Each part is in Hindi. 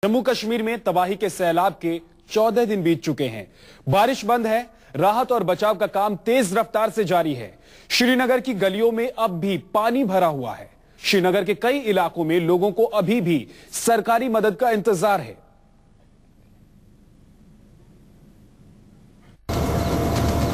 जम्मू कश्मीर में तबाही के सैलाब के 14 दिन बीत चुके हैं। बारिश बंद है, राहत और बचाव का काम तेज रफ्तार से जारी है। श्रीनगर की गलियों में अब भी पानी भरा हुआ है। श्रीनगर के कई इलाकों में लोगों को अभी भी सरकारी मदद का इंतजार है।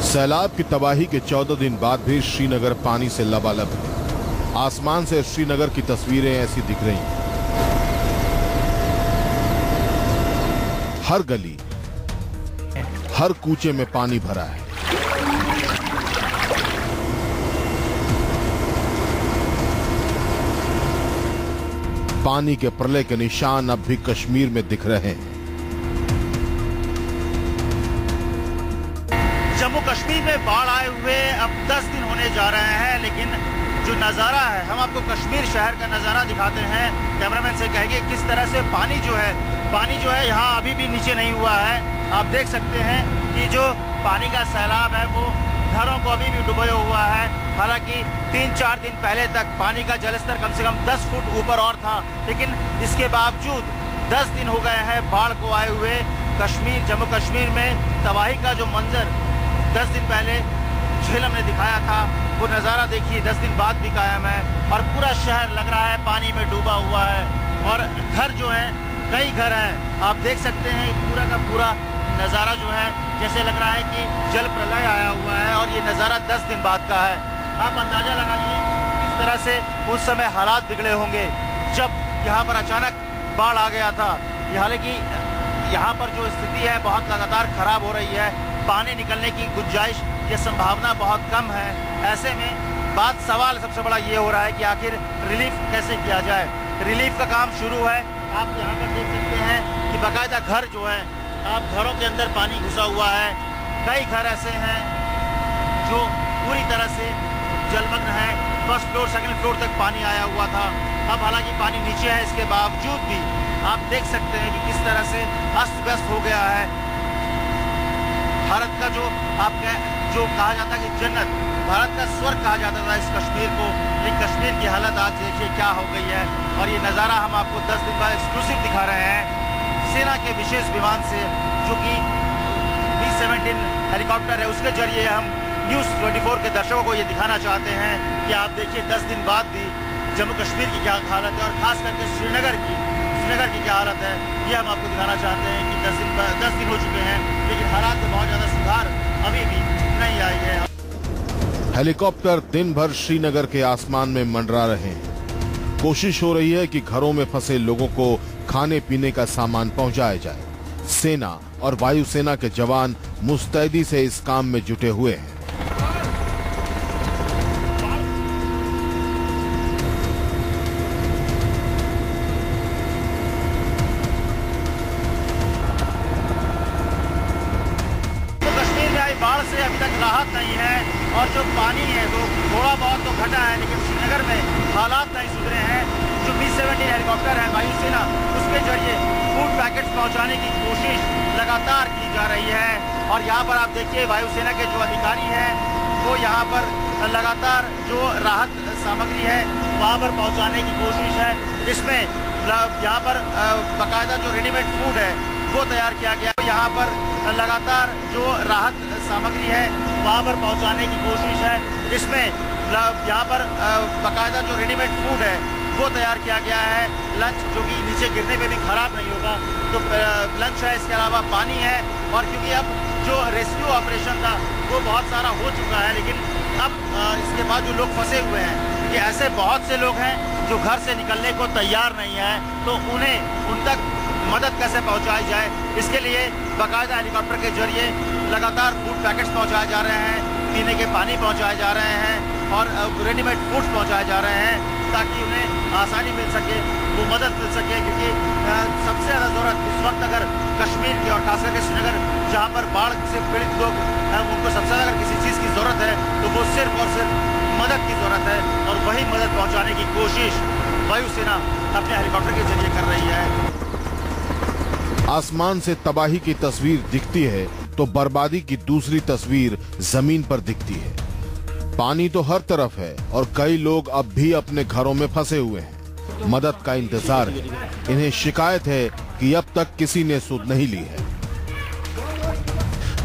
सैलाब की तबाही के 14 दिन बाद भी श्रीनगर पानी से लबालब है। आसमान से श्रीनगर की तस्वीरें ऐसी दिख रही हैं। हर गली, हर कूचे में पानी भरा है। पानी के प्रलय के निशान अब भी कश्मीर में दिख रहे हैं। जम्मू कश्मीर में बाढ़ आए हुए अब 10 दिन होने जा रहे हैं, लेकिन जो नजारा है, हम आपको कश्मीर शहर का नजारा दिखाते हैं। कैमरामैन से कहेंगे किस तरह से पानी जो है यहाँ अभी भी नीचे नहीं हुआ है। आप देख सकते हैं कि जो पानी का सैलाब है वो घरों को अभी भी डुबोया हुआ है। हालांकि 3-4 दिन पहले तक पानी का जलस्तर कम से कम 10 फुट ऊपर और था, लेकिन इसके बावजूद 10 दिन हो गए हैं बाढ़ को आए हुए। जम्मू कश्मीर में तबाही का जो मंजर 10 दिन पहले झेलम ने दिखाया था, वो नज़ारा देखिए 10 दिन बाद भी कायम है और पूरा शहर लग रहा है पानी में डूबा हुआ है। और घर जो है, कई घर हैं, आप देख सकते हैं पूरा का पूरा नज़ारा जो है जैसे लग रहा है कि जल प्रलय आया हुआ है। और ये नज़ारा 10 दिन बाद का है। आप अंदाजा लगाइए किस तरह से उस समय हालात बिगड़े होंगे जब यहाँ पर अचानक बाढ़ आ गया था। हालांकि यहाँ पर जो स्थिति है बहुत लगातार खराब हो रही है। पानी निकलने की गुंजाइश या संभावना बहुत कम है। ऐसे में सवाल सबसे बड़ा ये हो रहा है कि आखिर रिलीफ कैसे किया जाए। रिलीफ का काम शुरू है। आप यहाँ पर देख सकते हैं कि बाकायदा घर जो है, आप घरों के अंदर पानी घुसा हुआ है। कई घर ऐसे हैं जो पूरी तरह से जलमग्न है। फर्स्ट फ्लोर, सेकंड फ्लोर तक पानी आया हुआ था। अब हालांकि पानी नीचे है, इसके बावजूद भी आप देख सकते हैं कि किस तरह से अस्त व्यस्त हो गया है। भारत का जो कहा जाता है कि जन्नत, भारत का स्वर्ग कहा जाता था इस कश्मीर को, लेकिन कश्मीर की हालत आज देखिए क्या हो गई है। और ये नज़ारा हम आपको 10 दिन बाद एक्सक्लूसिव दिखा रहे हैं। सेना के विशेष विमान से, जो कि B-17 हेलीकॉप्टर है, उसके जरिए हम न्यूज़ 24 के दर्शकों को ये दिखाना चाहते हैं कि आप देखिए 10 दिन बाद भी जम्मू कश्मीर की क्या हालत है और खास करके श्रीनगर की क्या हालत है, ये हम आपको दिखाना चाहते हैं कि 10 दिन हो चुके हैं, लेकिन हालात में बहुत ज्यादा सुधार अभी भी नहीं आई है। हेलीकॉप्टर दिन भर श्रीनगर के आसमान में मंडरा रहे हैं। कोशिश हो रही है कि घरों में फंसे लोगों को खाने पीने का सामान पहुंचाया जाए। सेना और वायुसेना के जवान मुस्तैदी से इस काम में जुटे हुए हैं। बाढ़ से अभी तक राहत नहीं है और जो पानी है वो थोड़ा बहुत तो घटा है, लेकिन श्रीनगर में हालात नहीं सुधरे हैं। जो B-17 हेलीकॉप्टर है वायुसेना, उसके जरिए फूड पैकेट्स पहुंचाने की कोशिश लगातार की जा रही है। और यहाँ पर आप देखिए वायुसेना के जो अधिकारी हैं वो यहाँ पर लगातार जो राहत सामग्री है वहाँ पर पहुँचाने की कोशिश है। इसमें यहाँ पर बाकायदा जो रेडीमेड फूड है वो तैयार किया गया। यहाँ पर लगातार जो राहत सामग्री है वहाँ पर पहुँचाने की कोशिश है। इसमें यहाँ पर बाकायदा जो रेडीमेड फूड है वो तैयार किया गया है। लंच जो कि नीचे गिरने पे भी खराब नहीं होगा, तो लंच है। इसके अलावा पानी है। और क्योंकि अब जो रेस्क्यू ऑपरेशन था वो बहुत सारा हो चुका है, लेकिन अब इसके बाद जो लोग फंसे हुए हैं, क्योंकि ऐसे बहुत से लोग हैं जो घर से निकलने को तैयार नहीं है, तो उन तक मदद कैसे पहुंचाई जाए, इसके लिए बाकायदा हेलीकॉप्टर के जरिए लगातार फूड पैकेट्स पहुंचाए जा रहे हैं, पीने के पानी पहुंचाए जा रहे हैं और रेडीमेड फूड्स पहुंचाए जा रहे हैं, ताकि उन्हें आसानी मिल सके, वो मदद मिल सके। क्योंकि सबसे ज़्यादा ज़रूरत इस वक्त अगर कश्मीर की और खासकर के श्रीनगर, जहाँ पर बाढ़ से पीड़ित लोग हैं, उनको सबसे ज़्यादा अगर किसी चीज़ की ज़रूरत है तो वो सिर्फ और सिर्फ मदद की ज़रूरत है। और वही मदद पहुँचाने की कोशिश वायुसेना अपने हेलीकॉप्टर के जरिए कर रही है। आसमान से तबाही की तस्वीर दिखती है तो बर्बादी की दूसरी तस्वीर जमीन पर दिखती है। पानी तो हर तरफ है और कई लोग अब भी अपने घरों में फंसे हुए हैं। मदद का इंतजार है। इन्हें शिकायत है कि अब तक किसी ने सुध नहीं ली है।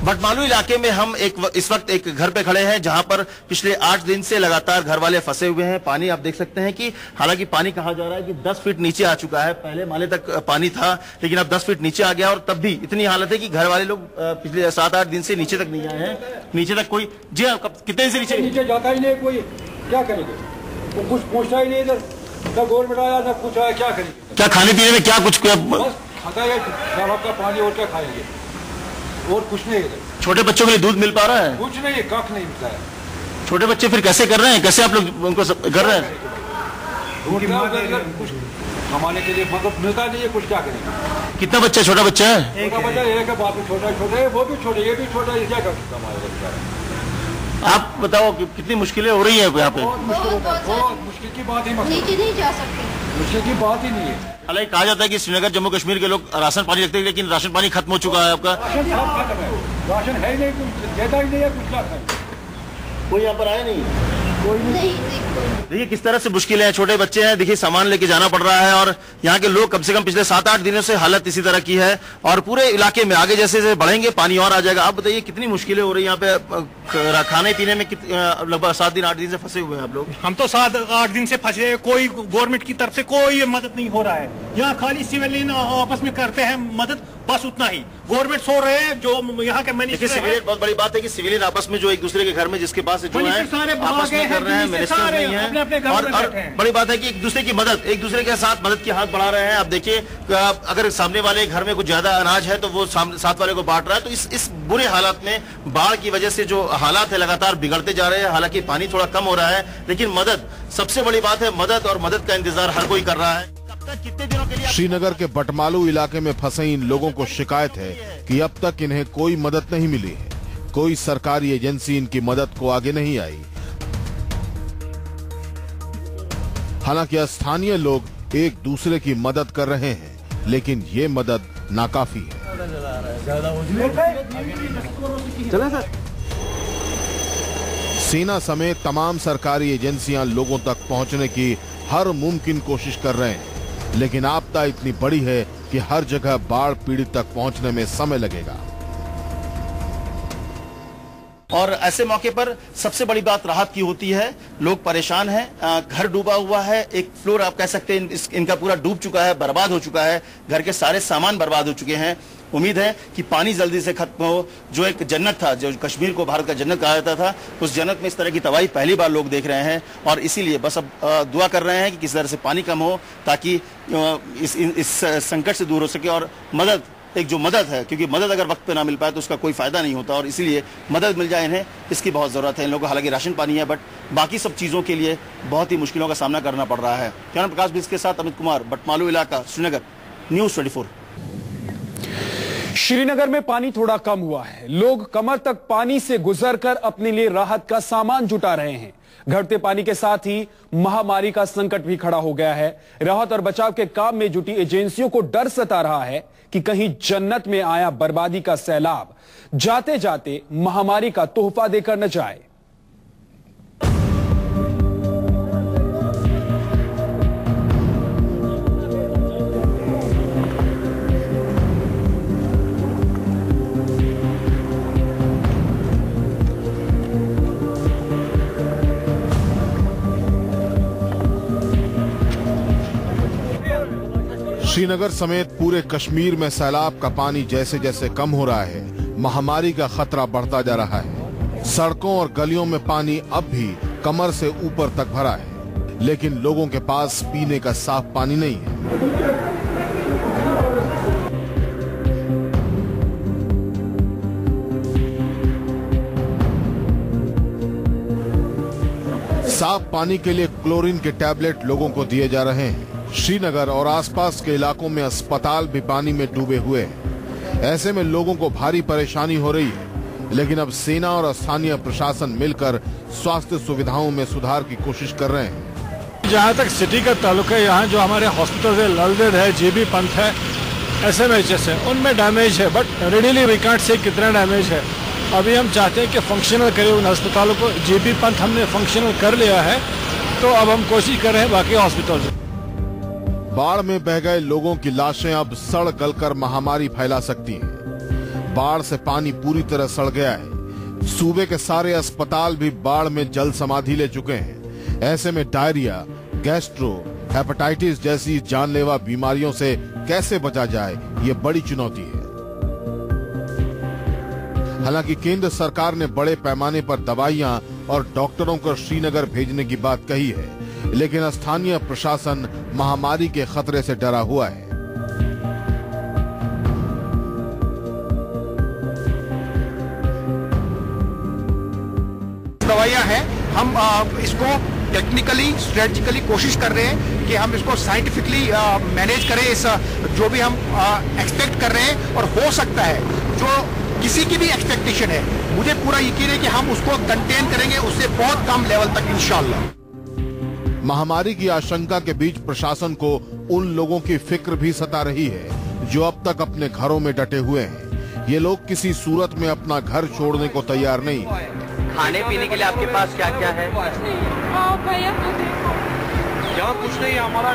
बटमालू इलाके में हम इस वक्त एक घर पे खड़े हैं जहां पर पिछले 8 दिन से लगातार घर वाले फंसे हुए हैं। पानी आप देख सकते हैं कि हालांकि पानी कहा जा रहा है कि 10 फीट नीचे आ चुका है। पहले माले तक पानी था लेकिन अब 10 फीट नीचे आ गया और तब भी इतनी हालत है कि घर वाले लोग पिछले 7-8 दिन से नीचे तक नहीं आए हैं। नीचे तक कोई जी हाँ कितने दिन से नीचे जाता ही नहीं, कोई क्या करेंगे, वो कुछ पूछता ही नहीं, इधर न गवर्नमेंट आया न कुछ आया, क्या करेंगे। क्या खाने पीने में क्या कुछ खाता है शराब का पानी और क्या खाएंगे, और कुछ नहीं। छोटे बच्चों के लिए दूध मिल पा रहा है? कुछ नहीं, कख नहीं मिलता है। छोटे बच्चे फिर कैसे कर रहे हैं, कैसे आप लोग उनको कर रहे हैं? कुछ कमाने के लिए मदद मिलता नहीं है, कुछ क्या करेंगे। कितना बच्चा, छोटा बच्चा है? छोटा बच्चा एक है, बाप भी छोटा है, वो भी छोटे, ये भी छोटा है, क्या कर सकता हमारे। आप बताओ कि कितनी मुश्किलें हो रही है यहाँ पे? बहुत मुश्किल की बात ही नीचे नहीं जा सकते, मुश्किल की बात ही नहीं है। हालांकि कहा जाता है कि श्रीनगर जम्मू कश्मीर के लोग राशन पानी रखते हैं लेकिन राशन पानी खत्म हो चुका है आपका। राशन है ही नहीं, कुछ देता ही नहीं है, कुछ क्या खाए। कोई यहाँ पर आया नहीं? कोई नहीं। देखिए किस तरह से मुश्किलें हैं, छोटे बच्चे हैं, देखिए सामान लेके जाना पड़ रहा है और यहाँ के लोग कम से कम पिछले 7-8 दिनों से हालत इसी तरह की है और पूरे इलाके में आगे जैसे जैसे बढ़ेंगे पानी और आ जाएगा। आप बताइए कितनी मुश्किलें हो रही है यहाँ पे खाने पीने में? लगभग 7-8 दिन से फंसे हुए हैं आप लोग। हम तो 7-8 दिन से फंसे, कोई गवर्नमेंट की तरफ से कोई मदद नहीं हो रहा है। यहाँ खाली सिविलियन आपस में करते हैं मदद, बस उतना ही। गवर्नमेंट सो रहे हैं, जो यहाँ के मिनिस्टर है। बहुत बड़ी बात है कि सिविलियन आपस में जो एक दूसरे के घर में जिसके पास जो है आपस में कर रहे हैं, मिनिस्टर नहीं है। और बड़ी बात है कि एक दूसरे की मदद, एक दूसरे के साथ मदद की हाथ बढ़ा रहे हैं। आप देखिए अगर सामने वाले घर में कुछ ज्यादा अनाज है तो वो साथ वाले को बांट रहा है। तो इस बुरे हालात में बाढ़ की वजह से जो हालात है लगातार बिगड़ते जा रहे हैं। हालांकि पानी थोड़ा कम हो रहा है लेकिन मदद, सबसे बड़ी बात है मदद, और मदद का इंतजार हर कोई कर रहा है। कितने दिनों के लिए? श्रीनगर के बटमालू इलाके में फंसे इन लोगों को शिकायत है कि अब तक इन्हें कोई मदद नहीं मिली है। कोई सरकारी एजेंसी इनकी मदद को आगे नहीं आई। हालांकि स्थानीय लोग एक दूसरे की मदद कर रहे हैं लेकिन ये मदद नाकाफी है। सेना समेत तमाम सरकारी एजेंसियां लोगों तक पहुंचने की हर मुमकिन कोशिश कर रहे हैं लेकिन आपदा इतनी बड़ी है कि हर जगह बाढ़ पीड़ित तक पहुंचने में समय लगेगा। और ऐसे मौके पर सबसे बड़ी बात राहत की होती है। लोग परेशान हैं, घर डूबा हुआ है, एक फ्लोर आप कह सकते हैं इनका पूरा डूब चुका है, बर्बाद हो चुका है, घर के सारे सामान बर्बाद हो चुके हैं। उम्मीद है कि पानी जल्दी से खत्म हो। जो एक जन्नत था, जो कश्मीर को भारत का जन्नत कहा जाता था, उस जन्नत में इस तरह की तबाही पहली बार लोग देख रहे हैं और इसीलिए बस अब दुआ कर रहे हैं कि किस तरह से पानी कम हो ताकि इस संकट से दूर हो सके। और मदद, एक जो मदद है, क्योंकि मदद अगर वक्त पे ना मिल पाए तो उसका कोई फायदा नहीं होता और इसीलिए मदद मिल जाए इन्हें, इसकी बहुत जरूरत है। इन लोगों को हालांकि राशन पानी है बट बाकी सब चीजों के लिए बहुत ही मुश्किलों का सामना करना पड़ रहा है। कैमरा प्रकाश बिस के साथ अमित कुमार, बटमालू इलाका, श्रीनगर, न्यूज़ 24। श्रीनगर में पानी थोड़ा कम हुआ है। लोग कमर तक पानी से गुजरकर अपने लिए राहत का सामान जुटा रहे हैं। घटते पानी के साथ ही महामारी का संकट भी खड़ा हो गया है। राहत और बचाव के काम में जुटी एजेंसियों को डर सता रहा है कि कहीं जन्नत में आया बर्बादी का सैलाब जाते जाते महामारी का तोहफा देकर न जाए। श्रीनगर समेत पूरे कश्मीर में सैलाब का पानी जैसे जैसे कम हो रहा है, महामारी का खतरा बढ़ता जा रहा है। सड़कों और गलियों में पानी अब भी कमर से ऊपर तक भरा है, लेकिन लोगों के पास पीने का साफ पानी नहीं है। साफ पानी के लिए क्लोरीन के टैबलेट लोगों को दिए जा रहे हैं। श्रीनगर और आसपास के इलाकों में अस्पताल भी पानी में डूबे हुए हैं। ऐसे में लोगों को भारी परेशानी हो रही है, लेकिन अब सेना और स्थानीय प्रशासन मिलकर स्वास्थ्य सुविधाओं में सुधार की कोशिश कर रहे हैं। जहाँ तक सिटी का ताल्लुक है, यहाँ जो हमारे हॉस्पिटल है, ललदेद है, जीबी पंथ है, SMHS है, उनमें डैमेज है but readily we can't say कितना डैमेज है। अभी हम चाहते हैं कि फंक्शनल करें उन अस्पतालों को। जीबी पंथ हमने फंक्शनल कर लिया है तो अब हम कोशिश कर रहे हैं बाकी हॉस्पिटल से। बाढ़ में बह गए लोगों की लाशें अब सड़ गलकर महामारी फैला सकती हैं। बाढ़ से पानी पूरी तरह सड़ गया है। सूबे के सारे अस्पताल भी बाढ़ में जल समाधि ले चुके हैं। ऐसे में डायरिया, गैस्ट्रो, हेपेटाइटिस जैसी जानलेवा बीमारियों से कैसे बचा जाए, ये बड़ी चुनौती है। हालांकि केंद्र सरकार ने बड़े पैमाने पर दवाइयां और डॉक्टरों को श्रीनगर भेजने की बात कही है, लेकिन स्थानीय प्रशासन महामारी के खतरे से डरा हुआ है। दवाइयां हैं, हम इसको टेक्निकली स्ट्रेटेजिकली कोशिश कर रहे हैं कि हम इसको साइंटिफिकली मैनेज करें। इस जो भी हम एक्सपेक्ट कर रहे हैं, और हो सकता है जो किसी की भी एक्सपेक्टेशन है, मुझे पूरा यकीन है कि हम उसको कंटेन करेंगे, उससे बहुत कम लेवल तक इंशाल्लाह। महामारी की आशंका के बीच प्रशासन को उन लोगों की फिक्र भी सता रही है जो अब तक अपने घरों में डटे हुए हैं। ये लोग किसी सूरत में अपना घर छोड़ने को तैयार नहीं। खाने पीने के लिए आपके पास क्या क्या है? भैया यहाँ कुछ नहीं, हमारा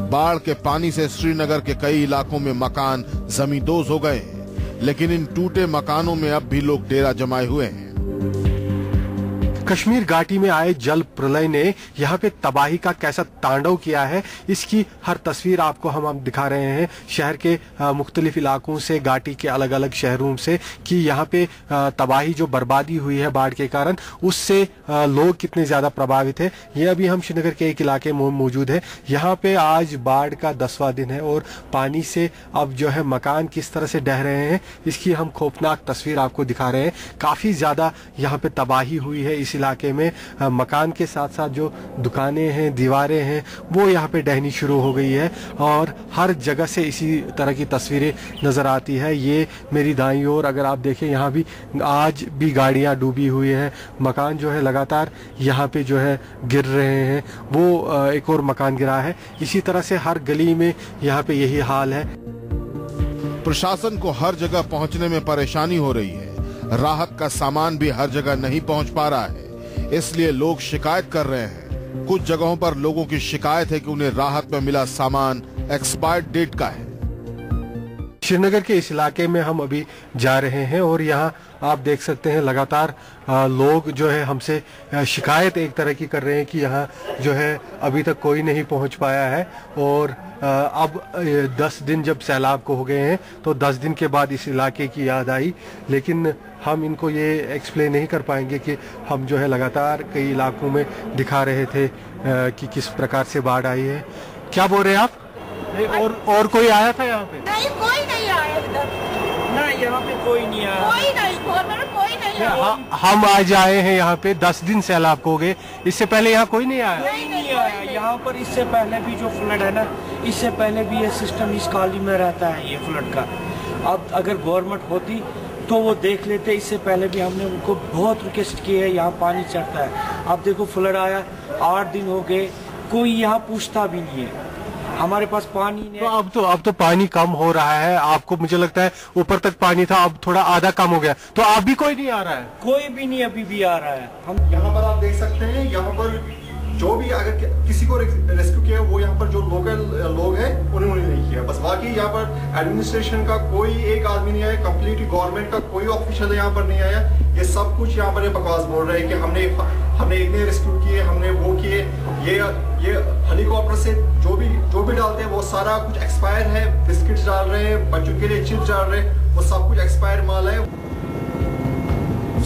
बाढ़ के पानी से श्रीनगर के कई इलाकों में मकान जमींदोज हो गए हैं, लेकिन इन टूटे मकानों में अब भी लोग डेरा जमाए हुए हैं। कश्मीर घाटी में आए जल प्रलय ने यहाँ पे तबाही का कैसा तांडव किया है, इसकी हर तस्वीर आपको हम दिखा रहे हैं शहर के मुख्तलिफ इलाकों से, घाटी के अलग अलग शहरों से, कि यहाँ पे तबाही जो बर्बादी हुई है बाढ़ के कारण, उससे लोग कितने ज्यादा प्रभावित है। ये अभी हम श्रीनगर के एक इलाके में मौजूद है। यहाँ पे आज बाढ़ का 10वां दिन है और पानी से अब जो है मकान किस तरह से ढह रहे हैं, इसकी हम खौफनाक तस्वीर आपको दिखा रहे हैं। काफी ज्यादा यहाँ पे तबाही हुई है इस इलाके में। मकान के साथ साथ जो दुकानें हैं, दीवारें हैं, वो यहाँ पे ढहनी शुरू हो गई है और हर जगह से इसी तरह की तस्वीरें नजर आती है। ये मेरी दाईं ओर अगर आप देखें, यहाँ भी आज भी गाड़ियां डूबी हुई हैं। मकान जो है लगातार यहाँ पे जो है गिर रहे हैं। वो एक और मकान गिरा है। इसी तरह से हर गली में यहाँ पे यही हाल है। प्रशासन को हर जगह पहुंचने में परेशानी हो रही है। राहत का सामान भी हर जगह नहीं पहुंच पा रहा है, इसलिए लोग शिकायत कर रहे हैं। कुछ जगहों पर लोगों की शिकायत है कि उन्हें राहत में मिला सामान एक्सपायर्ड डेट का है। श्रीनगर के इस इलाके में हम अभी जा रहे हैं और यहाँ आप देख सकते हैं लगातार लोग जो है हमसे शिकायत एक तरह की कर रहे हैं कि यहाँ जो है अभी तक कोई नहीं पहुँच पाया है। और अब 10 दिन जब सैलाब को हो गए हैं तो 10 दिन के बाद इस इलाके की याद आई, लेकिन हम इनको ये एक्सप्लेन नहीं कर पाएंगे कि हम जो है लगातार कई इलाकों में दिखा रहे थे कि किस प्रकार से बाढ़ आई है। क्या बोल रहे हैं आप? और कोई आया था यहाँ पे? नहीं, कोई नहीं आया इधर। नहीं, यहाँ पे कोई नहीं आया। कोई नहीं आया। हम आज आए हैं यहाँ पे, 10 दिन सैलाब हो गए। इससे पहले यहाँ कोई नहीं आया? नहीं आया यहाँ पर। इससे पहले भी जो फ्लड है ना, इससे पहले भी ये सिस्टम इस काली में रहता है, ये फ्लड का। अब अगर गवर्नमेंट होती तो वो देख लेते। इससे पहले भी हमने उनको बहुत रिक्वेस्ट की है, यहाँ पानी चढ़ता है। अब देखो फ्लड आया, 8 दिन हो गए, कोई यहाँ पूछता भी नहीं है। हमारे पास पानी नहीं। तो अब तो पानी कम हो रहा है। आपको मुझे लगता है ऊपर तक पानी था, अब थोड़ा आधा कम हो गया, तो अब भी कोई नहीं आ रहा है? कोई भी नहीं अभी भी आ रहा है। हम यहाँ पर आप देख सकते हैं, यहाँ पर जो भी अगर किसी को रेस्क्यू किया, वो यहाँ पर जो लोकल लोग हैं उन्होंने नहीं किया। बस बाकी यहाँ पर एडमिनिस्ट्रेशन का कोई एक आदमी नहीं आया, कंप्लीट गवर्नमेंट का कोई ऑफिशियल यहाँ पर नहीं आया। ये सब कुछ यहाँ पर बकवास बोल रहे हैं कि हमने इतने रेस्क्यू किए, हमने वो किए। ये हेलीकॉप्टर से जो भी डालते हैं वो सारा कुछ एक्सपायर है। बिस्किट्स डाल रहे हैं, बच्चों के लिए चिप्स डाल रहे हैं, वो सब कुछ एक्सपायर माल है।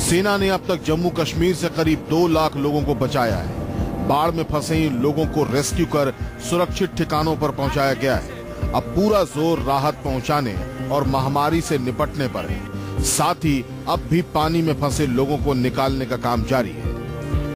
सेना ने अब तक जम्मू कश्मीर से करीब 2 लाख लोगों को बचाया है। बाढ़ में फंसे इन लोगों को रेस्क्यू कर सुरक्षित ठिकानों पर पहुंचाया गया है। अब पूरा जोर राहत पहुंचाने और महामारी से निपटने पर है। साथ ही अब भी पानी में फंसे लोगों को निकालने का काम जारी है।